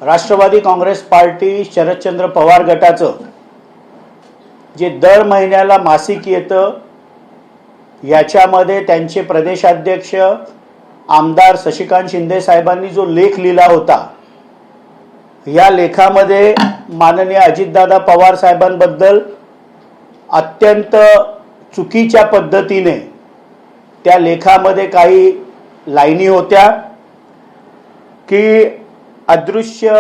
Rashtrawadi Congress party Sharadchandra Pawar गटाचं जे दर महिन्याला मासिक येतं, याच्यामध्ये त्यांचे प्रदेशाध्यक्ष आमदार शशिकांत शिंदे साहेबांनी जो लेख लिहिला होता, या लेखामध्ये माननीय अजितदादा पवार साहेबांबद्दल अत्यंत चुकीच्या पद्धतीने त्या लेखामध्ये काही लाईनी होत्या की अदृश्य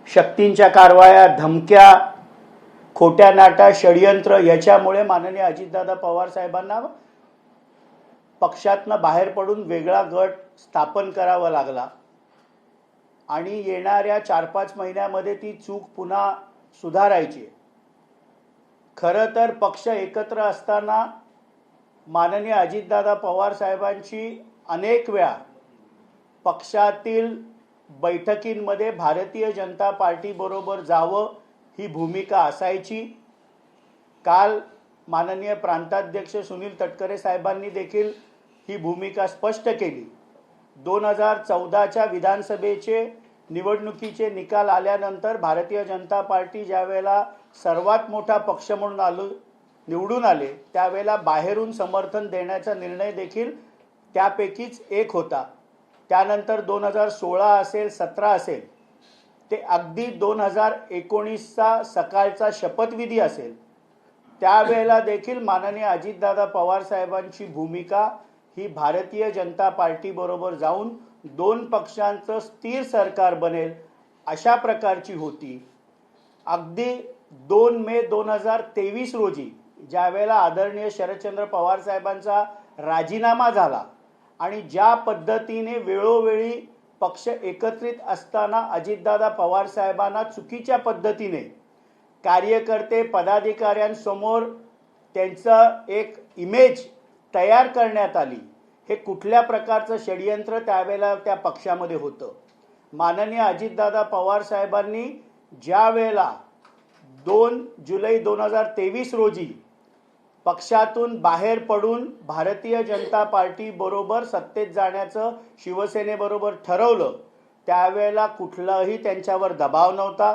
शक्तींच्या कारवाया, धमक्या, खोट्या नाटा, षडयंत्र याच्यामुळे माननीय अजितदादा पवार साहेबांना पक्षातनं बाहेर पडून वेगळा गट स्थापन करावा लागला आणि येणाऱ्या 4-5 महिन्यामध्ये ती चूक पुन्हा सुधारायची. खरं तर पक्ष एकत्र असताना माननीय अजितदादा पवार साहेबांची अनेक वेळा पक्षातील बैठकींमध्ये भारतीय जनता पार्टी बरोबर जावं ही भूमिका असायची. काल माननीय प्रांताध्यक्ष सुनील तटकरे साहेबांनी देखील ही भूमिका स्पष्ट केली. 2014च्या विधानसभेचे निवडणुकीचे निकाल आल्यानंतर भारतीय जनता पार्टी ज्यावेळेला सर्वात मोठा पक्ष म्हणून निवडून आले, त्यावेळेला बाहेरून समर्थन देण्याचा निर्णय देखील त्यापैकीच एक होता. त्यानंतर 2016 असेल, 17 असेल, ते अगदी 2019चा सकाळचा शपथविधी असेल, त्यावेळेला देखील माननीय अजितदादा पवार साहेबांची भूमिका ही भारतीय जनता पार्टी बरोबर जाऊन 2 पक्षांचं स्थिर सरकार बनेल अशा प्रकारची होती. अगदी 2 मे 2023 रोजी ज्यावेळेला आदरणीय शरदचंद्र पवार साहेबांचा राजीनामा झाला आणि ज्या पद्धतीने वेळोवेळी पक्ष एकत्रित असताना अजितदादा पवार साहेबांना चुकीच्या पद्धतीने कार्यकर्ते पदाधिकाऱ्यांसमोर त्यांचं एक इमेज तयार करण्यात आली, हे कुठल्या प्रकारचं षडयंत्र त्यावेळेला त्या पक्षामध्ये होतं. माननीय अजितदादा पवार साहेबांनी ज्या वेळेला 2 जुलै 2023 रोजी पक्षातून बाहेर पडून भारतीय जनता पार्टी बरोबर सत्तेत जाण्याचं शिवसेनेबरोबर ठरवलं, त्यावेळेला कुठलाही त्यांच्यावर दबाव नव्हता,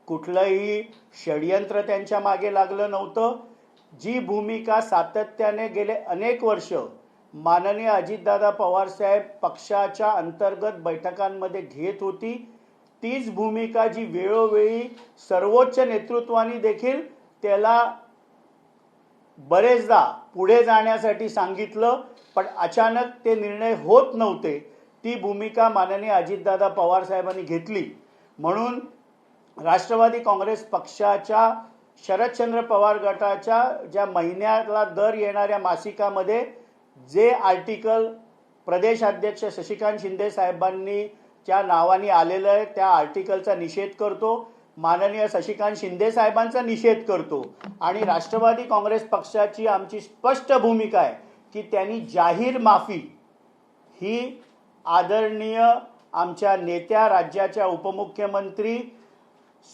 कुठलंही षडयंत्र त्यांच्या मागे लागलं नव्हतं. जी भूमिका सातत्याने गेले अनेक वर्ष माननीय अजितदादा पवार साहेब पक्षाच्या अंतर्गत बैठकांमध्ये घेत होती, तीच भूमिका जी वेळोवेळी सर्वोच्च नेतृत्वाने देखील त्याला बरेचदा पुढे जाण्यासाठी सांगितलं, पण अचानक ते निर्णय होत नव्हते. ती भूमिका माननीय अजितदादा पवार साहेबांनी घेतली. म्हणून राष्ट्रवादी काँग्रेस पक्षाच्या शरदचंद्र पवार गटाच्या ज्या महिन्याला दर येणाऱ्या मासिकामध्ये जे आर्टिकल प्रदेशाध्यक्ष शशिकांत शिंदे साहेबांनी च्या नावाने आलेलं आहे, त्या आर्टिकलचा निषेध करतो, माननीय शशिकांत शिंदे साहेबांचा निषेध करतो. आणि राष्ट्रवादी काँग्रेस पक्षाची आमची स्पष्ट भूमिका आहे की त्यांनी जाहीर माफी ही आदरणीय आमच्या नेत्या, राज्याच्या उपमुख्यमंत्री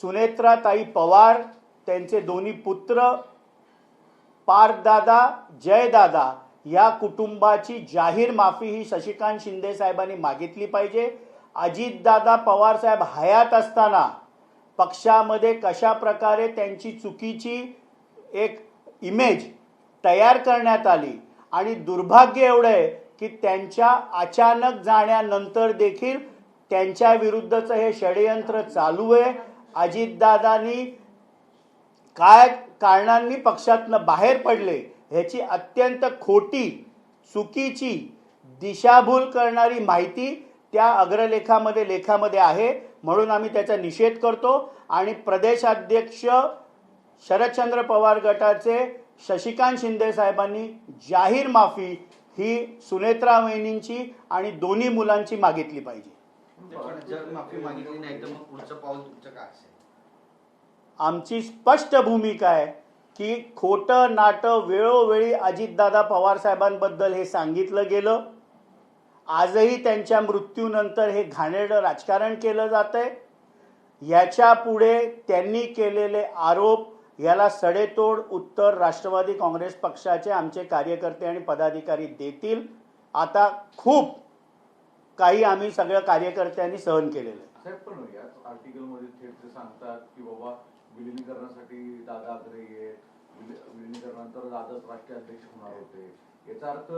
सुनेत्राताई पवार, त्यांचे दोन्ही पुत्र पार्थदादा, जयदादा या कुटुंबाची जाहीर माफी ही शशिकांत शिंदे साहेबांनी मागितली पाहिजे. अजितदादा पवार साहेब हयात असताना पक्षामध्ये कशा प्रकारे त्यांची चुकीची एक इमेज तयार करण्यात आली आणि दुर्भाग्य एवढं आहे की त्यांच्या अचानक जाण्यानंतर देखील त्यांच्या विरुद्धचं हे षडयंत्र चालू आहे. अजितदादांनी काय कारणांनी पक्षातनं बाहेर पडले ह्याची अत्यंत खोटी, चुकीची, दिशाभूल करणारी माहिती त्या लेखामध्ये आहे. म्हणून आम्ही त्याचा निषेध करतो आणि प्रदेशाध्यक्ष शरदचंद्र पवार गटाचे शशिकांत शिंदे साहेबांनी जाहीर माफी ही सुनेत्रा वहिनींची आणि दोन्ही मुलांची मागितली पाहिजे. जर माफी मागितली नाही तर मग पुढचं पाऊल तुमचं काय असेल? आमची स्पष्ट भूमिका आहे की खोटं नाटं वेळोवेळी अजितदादा पवार साहेबांबद्दल हे सांगितलं गेलं. आजही त्यांच्या मृत्यूनंतर हे घाणेरडं राजकारण केलं जातंय. याच्या पुढे त्यांनी केलेले आरोप याला सडेतोड उत्तर राष्ट्रवादी काँग्रेस पक्षाचे आमचे कार्यकर्ते आणि पदाधिकारी देतील. आता खूप काही आम्ही सगळ्या कार्यकर्त्यांनी सहन केलेलं आहे. आर्टिकल मध्ये थेट ते सांगतात की बाबा विलिनीकरणासाठी दादा आग्रही आहेत, विलिनीकरणानंतर दादाच राष्ट्रीय अध्यक्ष होणार होते. याचा अर्थ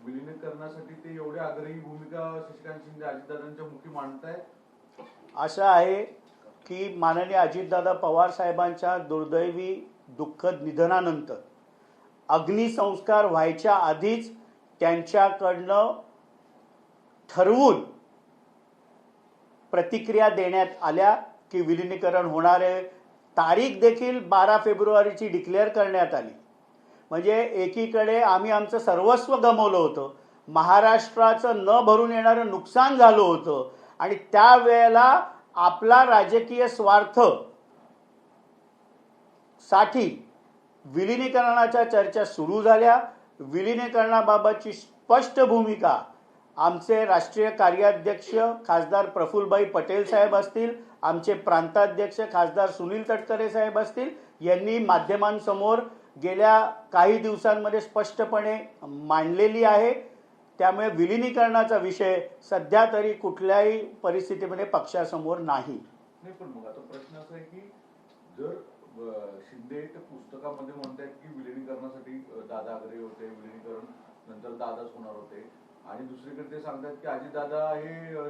विलिनीकरणासाठी ते एवढे आग्रही भूमिका शशिकांत शिंदे अजितदादांच्या मुखी मांडतायत. असं आहे की माननीय अजितदादा पवार साहेबांच्या दुर्दैवी दुःखद निधनानंतर अग्निसंस्कार व्हायच्या आधीच त्यांच्याकडनं ठरवून प्रतिक्रिया देण्यात आल्या की विलिनीकरण होणार आहे. तारीख देखील 12 फेब्रुवारीची डिक्लेअर करण्यात आली. म्हणजे एकीकडे आम्ही आमचं सर्वस्व गमावलं होतं, महाराष्ट्राचं न भरून येणारं नुकसान झालं होतं आणि त्यावेळेला आपला राजकीय स्वार्थ साठी विलिनीकरणाच्या चर्चा सुरू झाल्या. विलिनीकरणाबाबतची स्पष्ट भूमिका आमचे राष्ट्रीय कार्याध्यक्ष खासदार प्रफुल्लभाई पटेल साहेब असतील, आमचे प्रांताध्यक्ष खासदार सुनील तटकरे साहेब असतील, यांनी माध्यमांसमोर गेल्या काही दिवसांमध्ये स्पष्टपणे मांडलेली आहे. त्यामुळे विलिनीकरणाचा विषय सध्या तरी कुठल्याही परिस्थितीमध्ये पक्षासमोर नाही. नाही, पण मग आता प्रश्न असा आहे की जर शिंदे त्या पुस्तकामध्ये म्हणतात की विलिनीकरणासाठी दादा आग्रही होते, विलिनीकरण नंतर दादाच होणार होते, आणि दुसरीकडे ते सांगतात की अजितदादा हे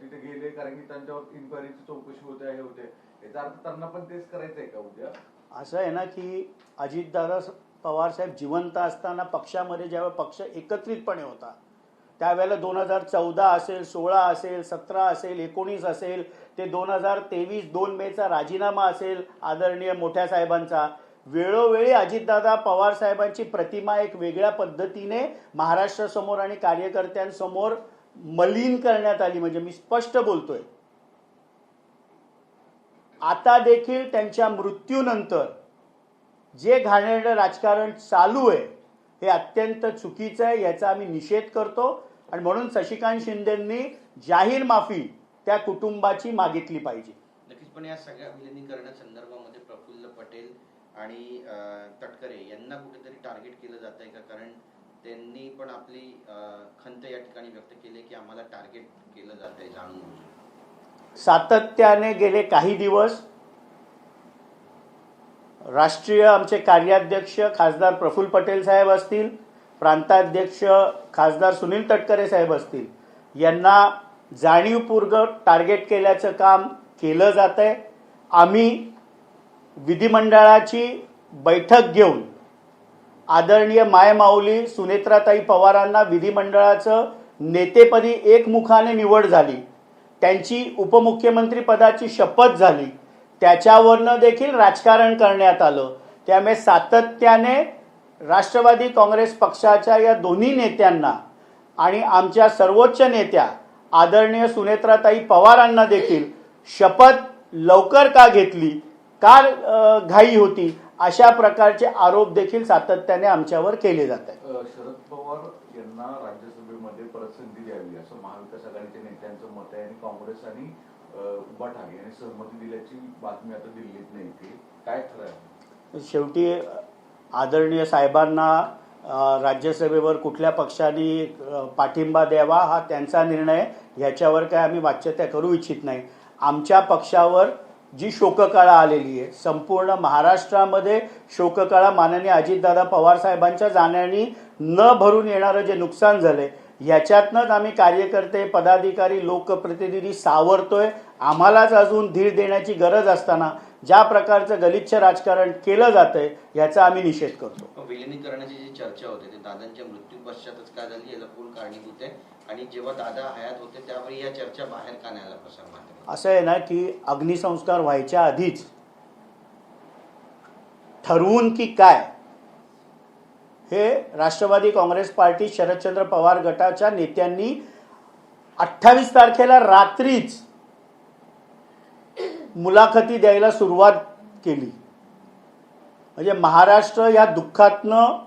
तिथे गेले कारण की त्यांच्यावर इन्क्वायरीची चौकशी होते, हे होते. याचा अर्थ त्यांना पण तेच करायचं आहे का उद्या? असं आहे ना की अजितदादा पवार साहेब जिवंत असताना पक्षामध्ये ज्यावेळेला पक्ष एकत्रितपणे होता त्यावेळेला 2014 असेल, 16 असेल, 17 असेल, 19 असेल, ते 2023 2 मेचा राजीनामा असेल आदरणीय मोठ्या साहेबांचा, वेळोवेळी अजितदादा पवार साहेबांची प्रतिमा एक वेगळ्या पद्धतीने महाराष्ट्रासमोर आणि कार्यकर्त्यांसमोर मलिन करण्यात आली. म्हणजे मी स्पष्ट बोलतोय, आता देखील त्यांच्या मृत्यूनंतर जे घाणेरडं राजकारण चालू आहे हे अत्यंत चुकीचं आहे. याचा आम्ही निषेध करतो आणि म्हणून शशिकांत शिंदेंनी जाहीर माफी त्या कुटुंबाची मागितली पाहिजे. नक्कीच, पण या सगळ्या विलिनीकरणासंदर्भामध्ये प्रफुल्ल पटेल आणि तटकरे यांना कुठेतरी टार्गेट केलं जात आहे का? कारण त्यांनी पण आपली खंत या ठिकाणी व्यक्त केली की आम्हाला टार्गेट केलं जात आहे जाणून. सातत्याने गेले काही दिवस राष्ट्रीय आमचे कार्याध्यक्ष खासदार प्रफुल्ल पटेल साहेब असतील, प्रांताध्यक्ष खासदार सुनील तटकरे साहेब असतील, यांना जाणीवपूर्वक टार्गेट केल्याचं काम केलं जात आहे. आम्ही विधिमंडळाची बैठक घेऊन आदरणीय मायमाऊली सुनेत्राताई पवारांना विधिमंडळाचं नेतेपदी एकमुखाने निवड झाली, त्यांची उपमुख्यमंत्री पदाची शपथ झाली, त्याच्यावरनं देखील राजकारण करण्यात आलं. त्यामुळे सातत्याने राष्ट्रवादी काँग्रेस पक्षाच्या या दोन्ही नेत्यांना आणि आमच्या सर्वोच्च नेत्या आदरणीय सुनेत्राताई पवारांना देखील शपथ लवकर का घेतली, का घाई होती, अशा प्रकारचे आरोप देखील सातत्याने आमच्यावर केले जात आहेत. शरद पवार यांना राज्यसभेमध्ये परत संधी द्यावी असं महाविकास आघाडीच्या नेत्यांचं मत आहे आणि काँग्रेस आणि उभा ठाकरे यांनी सहमती दिल्याची बातमी आता दिल्लीत नाही. काय खरं आहे? शेवटी आदरणीय साहेबांना राज्यसभेवर कुठल्या पक्षाने पाठिंबा द्यावा हा त्यांचा निर्णय, ह्याच्यावर काय आम्ही वाच्यता करू इच्छित नाही. आमच्या पक्षावर जी शोककळा आलेली आहे, संपूर्ण महाराष्ट्रामध्ये शोककळा माननीय अजितदादा पवार साहेबांच्या जाण्याने न भरून येणारं जे नुकसान झालंय, ह्याच्यातनंच आम्ही कार्यकर्ते, पदाधिकारी, लोकप्रतिनिधी सावरतोय. आम्हालाच अजून धीर देण्याची गरज असताना ज्या प्रकारचं गलिच्छ राजकारण केलं जातंय याचा आम्ही निषेध करतो. विलिनीकरणाची जी चर्चा होते ते दादांच्या मृत्यू पश्चातच का झाली याला कोण कारणीभूत आहे, आणि जेव्हा दादा हयात होते त्यावेळी या चर्चा बाहेर का नाही आला प्रसार माध्यमात? असं आहे ना की अग्निसंस्कार व्हायच्या आधीच ठरवून की काय हे राष्ट्रवादी काँग्रेस पार्टी शरदचंद्र पवार गटाच्या नेत्यांनी 28 तारखेला रात्रीच मुलाखती द्यायला सुरुवात केली. म्हणजे महाराष्ट्र या दुःखातनं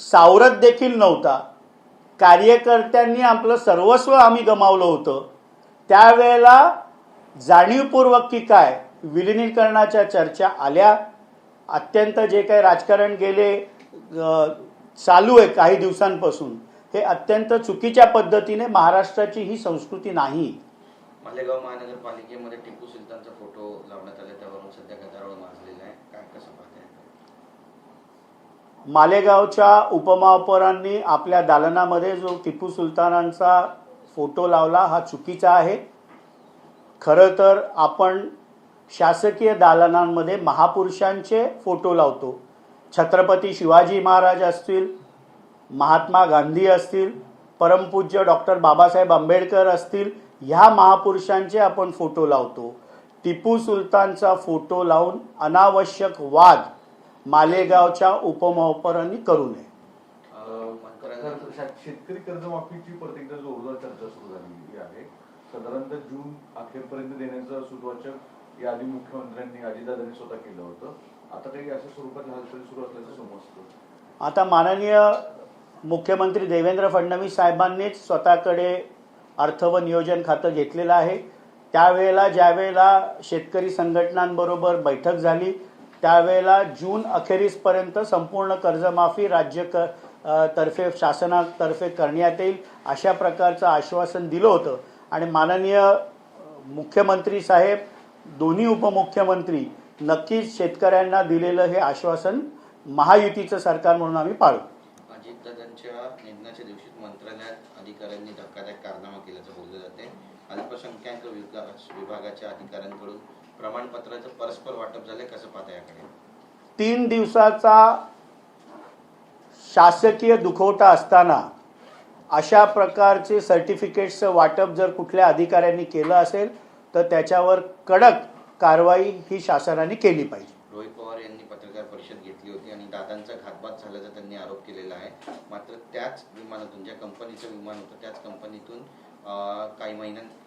सावरत देखील नव्हता. कार्यकर्त्यांनी आपलं सर्वस्व आम्ही गमावलं होतं. त्यावेळेला जाणीवपूर्वक की काय विलिनीकरणाच्या चर्चा आल्या. अत्यंत जे काही राजकारण गेले चालू आहे काही दिवसांपासून, हे अत्यंत चुकीच्या पद्धतीने महाराष्ट्राची ही संस्कृती नाही. मालेगाव महानगरपालिकेमध्ये टिपू सुलतानचा फोटो लावण्यात आला, त्यावरून सध्या गदारोळ माजलेला आहे, काय कसं पाहताय? मालेगावच्या उपमहापौरांनी आपल्या दालनामध्ये जो टिपू सुलतानांचा फोटो लावला हा चुकीचा आहे. खरं तर आपण शासकीय दालनांमध्ये महापुरुषांचे फोटो लावतो. छत्रपती शिवाजी महाराज असतील, महात्मा गांधी असतील, परमपूज्य डॉक्टर बाबासाहेब आंबेडकर असतील, ह्या महापुरुषांचे आपण फोटो लावतो. टिपू सुलतानचा फोटो लावून अनावश्यक वाद मालेगावच्या उपमहापौरांनी करू नये. शेतकरी कर्जमाफीची प्रत्येकदा जोरदार चर्चा सुरू झालेली आहे. साधारणतः जून अखेरपर्यंत देण्याचं सूचवाचक यादी मुख्यमंत्र्यांनी अजितदादांनी स्वतः केलं होतं. आता काही अशा स्वरूपात हालचाली सुरू असल्याचं समजतं. आता माननीय मुख्यमंत्री देवेंद्र फडणवीस साहेबांनीच स्वतःकडे अर्थ व नियोजन खातं घेतलेलं आहे. त्यावेळेला ज्यावेळेला शेतकरी संघटनांबरोबर बैठक झाली त्यावेळेला जून अखेरीसपर्यंत संपूर्ण कर्जमाफी तर्फे शासनातर्फे करण्यात येईल अशा प्रकारचं आश्वासन दिलं होतं. आणि माननीय मुख्यमंत्री साहेब, दोन्ही उपमुख्यमंत्री नक्कीच शेतकऱ्यांना दिलेलं हे आश्वासन महायुतीचं सरकार म्हणून आम्ही पाळू. अजितदादांच्या निधनाच्या दिवशी मंत्रालयात अधिकाऱ्यांनी धक्कादायक कारनामा केल्याचं बोललं जाते. अल्पसंख्याक विभागाच्या अधिकाऱ्यांकडून प्रमाणपत्राचं परस्पर वाटप झालंय, कसं पाहता याकडे? 3 दिवसाचा शासकीय दुखवटा असताना अशा प्रकारचे सर्टिफिकेट्सचं वाटप जर कुठल्या अधिकाऱ्यांनी केलं असेल तर त्याच्यावर कडक कारवाई ही शासनाने केली पाहिजे. रोहित पवार यांनी पत्रकार परिषद घेतली होती आणि दादांचा घातपात झाल्याचा त्यांनी आरोप केलेला आहे. मात्र त्याच विमानातून, ज्या कंपनीचं विमान होतं त्याच कंपनीतून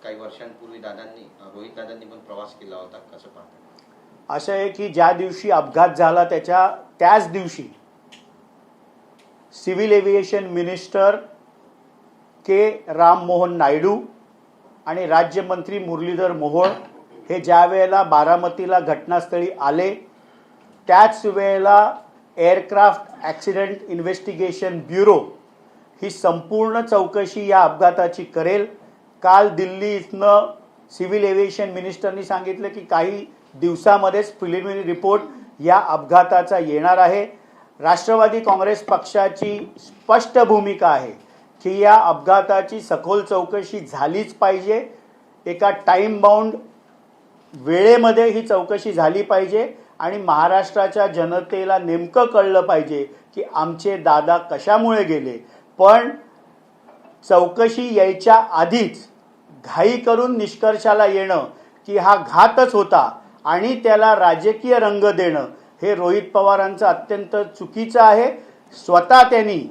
काही वर्षांपूर्वी रोहित दादांनी पण प्रवास केला होता, कसं पाहता? असं आहे की ज्या दिवशी अपघात झाला त्याच दिवशी सिव्हिल एव्हिएशन मिनिस्टर के राम मोहन नायडू आणि राज्यमंत्री मुरलीधर मोहोळ हे ज्या वेळेला बारामतीला घटनास्थळी आले त्याच वेळेला एअरक्राफ्ट ॲक्सिडेंट इन्व्हेस्टिगेशन ब्युरो ही संपूर्ण चौकशी या अपघाताची करेल. काल दिल्ली इथनं सिव्हिल एव्हिएशन मिनिस्टरनी सांगितलं की काही दिवसामध्येच प्रिलिमिनरी रिपोर्ट या अपघाताचा येणार आहे. राष्ट्रवादी काँग्रेस पक्षाची स्पष्ट भूमिका आहे की या अपघाताची सखोल चौकशी झालीच पाहिजे. एका टाईम बाउंड वेळेमध्ये ही चौकशी झाली पाहिजे आणि महाराष्ट्राच्या जनतेला नेमकं कळलं पाहिजे की आमचे दादा कशामुळे गेले. पण चौकशी यायच्या आधीच घाई करून निष्कर्षाला येणं की हा घातच होता आणि त्याला राजकीय रंग देणं हे रोहित पवारांचं अत्यंत चुकीचं आहे. स्वतः त्यांनी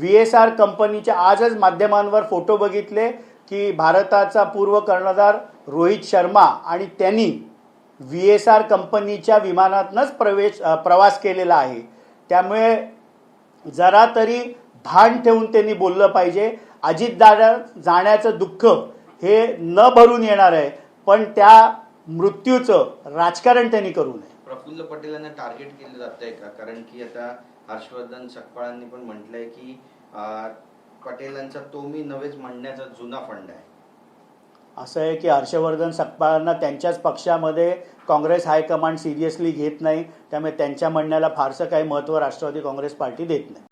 VSR कंपनीच्या, आजच माध्यमांवर फोटो बघितले की भारताचा पूर्व कर्णधार रोहित शर्मा आणि त्यांनी VSR कंपनीच्या विमानातनंच प्रवास केलेला आहे. त्यामुळे जरा तरी भान ठेवून त्यांनी बोललं पाहिजे. अजितदादा जाण्याचं दुःख हे न भरून येणार आहे, पण त्या मृत्यूचं राजकारण त्यांनी करू नये. प्रफुल्ल पटेलांना टार्गेट केलं जात आहे का? कारण की आता हर्षवर्धन सकपाळांनी पण म्हटलंय की पटेलांचा तो मी नव्हेच म्हणण्याचा जुना फंड आहे. असं आहे की हर्षवर्धन सकपाळांना त्यांच्याच पक्षामध्ये काँग्रेस हायकमांड सिरियसली घेत नाही, त्यामुळे त्यांच्या म्हणण्याला फारसं काही महत्त्व राष्ट्रवादी काँग्रेस पार्टी देत नाही.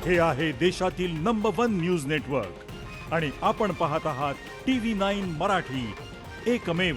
हे आहे देशातील नंबर 1 न्यूज नेटवर्क आणि आपण पाहत आहात TV9 मराठी, एकमेव.